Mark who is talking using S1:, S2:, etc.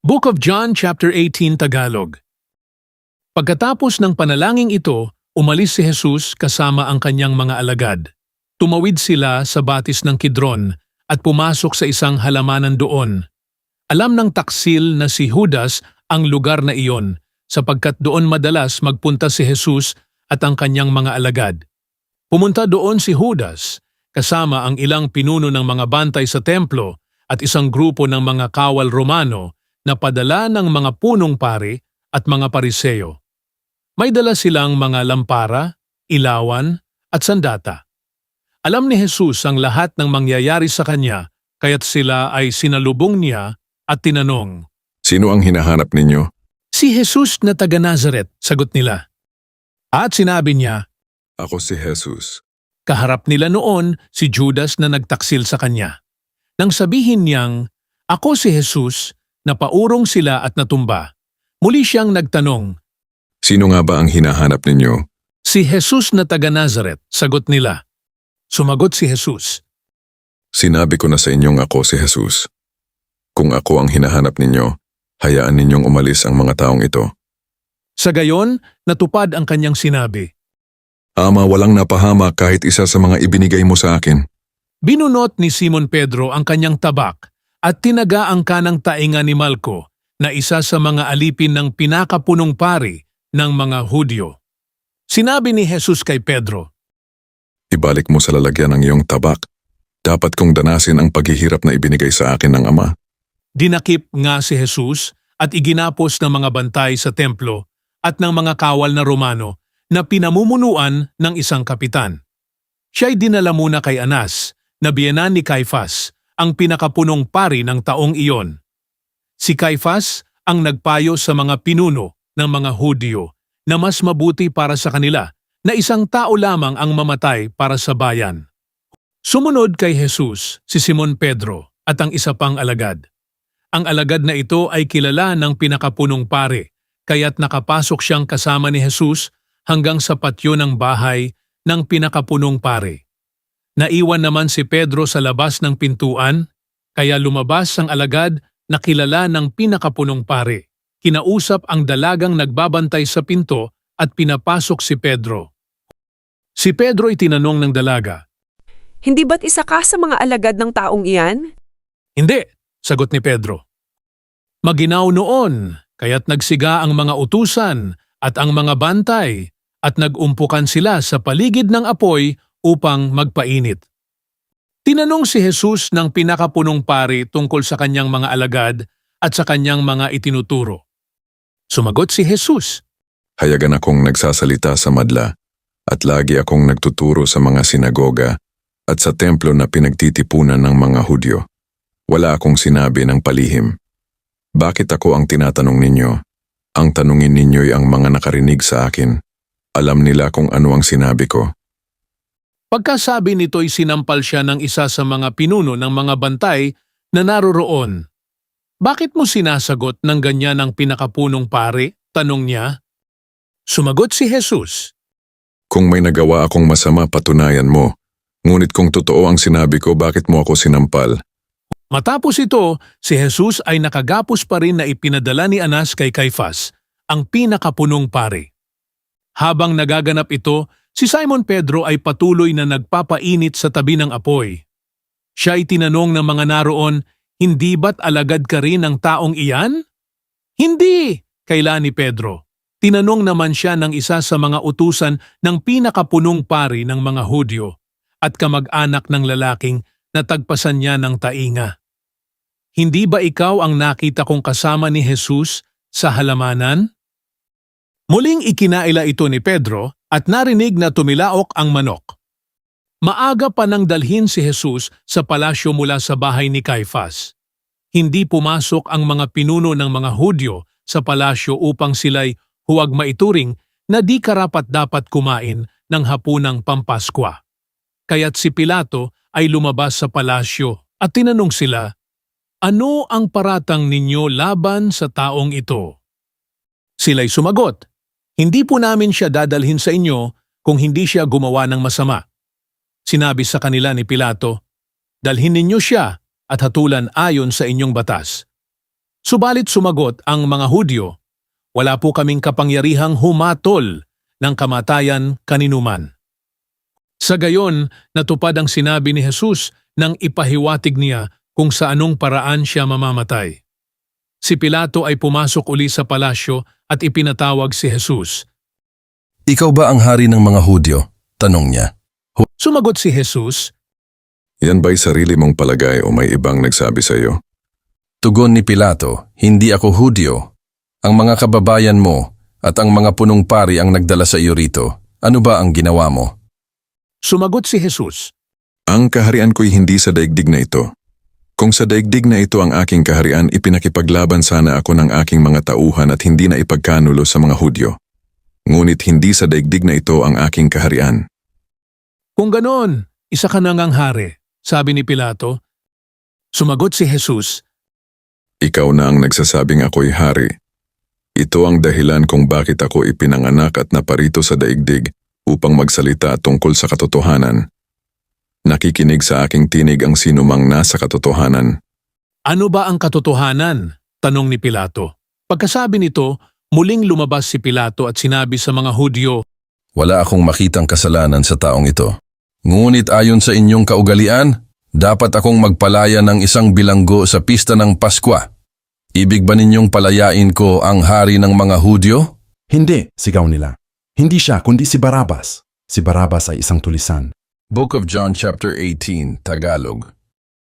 S1: Book of John chapter 18 Tagalog. Pagkatapos ng panalangin ito, umalis si Jesus kasama ang kanyang mga alagad. Tumawid sila sa batis ng Kidron at pumasok sa isang halamanan doon. Alam ng taksil na si Judas ang lugar na iyon, sapagkat doon madalas magpunta si Jesus at ang kanyang mga alagad. Pumunta doon si Judas, kasama ang ilang pinuno ng mga bantay sa templo at isang grupo ng mga kawal Romano na padala ng mga punong pari at mga pariseo. May dala silang mga lampara, ilawan at sandata. Alam ni Jesus ang lahat ng mangyayari sa kanya, kaya't sila ay sinalubong niya at tinanong,
S2: Sino ang hinahanap ninyo?
S1: "Si Jesus na taga Nazaret," sagot nila. At sinabi niya,
S2: Ako si Jesus.
S1: kaharap nila noon si Judas na nagtaksil sa kanya. Nang sabihin niyang, "Ako si Jesus," napaurong sila at natumba. Muli siyang nagtanong,
S2: Sino nga ba ang hinahanap ninyo?
S1: "Si Jesus na taga Nazaret," sagot nila. Sumagot si Jesus,
S2: Sinabi ko na sa inyong ako si Jesus. Kung ako ang hinahanap ninyo, hayaan ninyong umalis ang mga taong ito.
S1: Sa gayon, natupad ang kanyang sinabi.
S2: Ama, walang napahama kahit isa sa mga ibinigay mo sa akin.
S1: Binunot ni Simon Pedro ang kanyang tabak at tinaga ang kanang tainga ni Malco na isa sa mga alipin ng pinakapunong pari ng mga Hudyo. Sinabi ni Jesus kay Pedro,
S2: Ibalik mo sa lalagyan ng iyong tabak. Dapat kong danasin ang paghihirap na ibinigay sa akin ng Ama.
S1: dinakip nga si Jesus at iginapos ng mga bantay sa templo at ng mga kawal na Romano na pinamumunuan ng isang kapitan. Siya'y dinala muna kay Anas, na biyenan ni Caifas, ang pinakapunong pari ng taong iyon. Si Caifas ang nagpayo sa mga pinuno ng mga Hudyo na mas mabuti para sa kanila na isang tao lamang ang mamatay para sa bayan. Sumunod kay Jesus si Simon Pedro at ang isa pang alagad. Ang alagad na ito ay kilala ng pinakapunong pari, kaya't nakapasok siyang kasama ni Jesus hanggang sa patio ng bahay ng pinakapunong pari. Naiwan naman si Pedro sa labas ng pintuan, kaya lumabas ang alagad na kilala ng pinakapunong pari. Kinausap ang dalagang nagbabantay sa pinto at pinapasok si Pedro. Si Pedro ay tinanong ng dalaga,
S3: Hindi ba't isa ka sa mga alagad ng taong iyan?
S1: "Hindi," sagot ni Pedro. Maginaw noon, kaya't nagsiga ang mga utusan at ang mga bantay at nagumpukan sila sa paligid ng apoy upang magpainit. Tinanong si Jesus ng pinakapunong pari tungkol sa kanyang mga alagad at sa kanyang mga itinuturo. Sumagot si Jesus,
S2: Hayagan akong nagsasalita sa madla at lagi akong nagtuturo sa mga sinagoga at sa templo na pinagtitipunan ng mga Hudyo. Wala akong sinabi ng palihim. Bakit ako ang tinatanong ninyo? Ang tanungin ninyo'y ang mga nakarinig sa akin. Alam nila kung ano ang sinabi ko.
S1: Pagkasabi nito'y sinampal siya ng isa sa mga pinuno ng mga bantay na naroroon. "Bakit mo sinasagot ng ganyan ang pinakapunong pari?" tanong niya. Sumagot si Jesus,
S2: Kung may nagawa akong masama, patunayan mo. Ngunit kung totoo ang sinabi ko, bakit mo ako sinampal?
S1: Matapos ito, si Jesus ay nakagapos pa rin na ipinadala ni Anas kay Caifas, ang pinakapunong pari. Habang nagaganap ito, si Simon Pedro ay patuloy na nagpapainit sa tabi ng apoy. Siya ay tinanong ng mga naroon, "Hindi ba't alagad ka rin ng taong iyan?" "Hindi," kaila ni Pedro. Tinanong naman siya ng isa sa mga utusan ng pinakapunong pari ng mga Hudyo at kamag-anak ng lalaking natagpasan niya ng tainga. "Hindi ba ikaw ang nakita kong kasama ni Jesus sa halamanan?" Muling ikinaila ito ni Pedro at narinig na tumilaok ang manok. Maaga pa nang dalhin si Jesus sa palasyo mula sa bahay ni Caifas. Hindi pumasok ang mga pinuno ng mga Hudyo sa palasyo upang sila'y huwag maituring na di karapat-dapat kumain ng hapunang Pampaskwa. Kaya't si Pilato ay lumabas sa palasyo at tinanong sila, "Ano ang paratang ninyo laban sa taong ito?" Sila'y sumagot, "Hindi po namin siya dadalhin sa inyo kung hindi siya gumawa ng masama." Sinabi sa kanila ni Pilato, "Dalhin ninyo siya at hatulan ayon sa inyong batas." Subalit sumagot ang mga Hudyo, wala po kaming kapangyarihang humatol ng kamatayan kaninuman. Sa gayon, natupad ang sinabi ni Jesus nang ipahiwatig niya kung sa anong paraan siya mamamatay. Si Pilato ay pumasok uli sa palasyo at ipinatawag si Jesus.
S4: Ikaw ba ang hari ng mga Hudyo? Tanong niya.
S1: Sumagot si Jesus,
S2: Yan ba'y sarili mong palagay o may ibang nagsabi sa iyo?
S4: Tugon ni Pilato, hindi ako Hudyo. Ang mga kababayan mo at ang mga punong pari ang nagdala sa iyo rito. Ano ba ang ginawa mo?
S1: Sumagot si Jesus,
S2: Ang kaharian ko'y hindi sa daigdig na ito. Kung sa daigdig na ito ang aking kaharian, ipinakipaglaban sana ako ng aking mga tauhan at hindi na ipagkanulo sa mga Hudyo. Ngunit hindi sa daigdig na ito ang aking kaharian.
S1: Kung ganon, isa ka na ngang hari, sabi ni Pilato. Sumagot si Jesus,
S2: Ikaw na ang nagsasabing ako'y hari. Ito ang dahilan kung bakit ako ipinanganak at naparito sa daigdig upang magsalita tungkol sa katotohanan. Nakikinig sa aking tinig ang sinumang nasa katotohanan.
S1: Ano ba ang katotohanan? Tanong ni Pilato. Pagkasabi nito, muling lumabas si Pilato at sinabi sa mga Hudyo,
S4: Wala akong makitang kasalanan sa taong ito. Ngunit ayon sa inyong kaugalian, dapat akong magpalaya ng isang bilanggo sa pista ng Paskwa. Ibig ba ninyong palayain ko ang hari ng mga Hudyo?
S5: Hindi, sigaw nila. Hindi siya, kundi si Barabas. Si Barabas ay isang tulisan.
S4: Book of John chapter 18, Tagalog.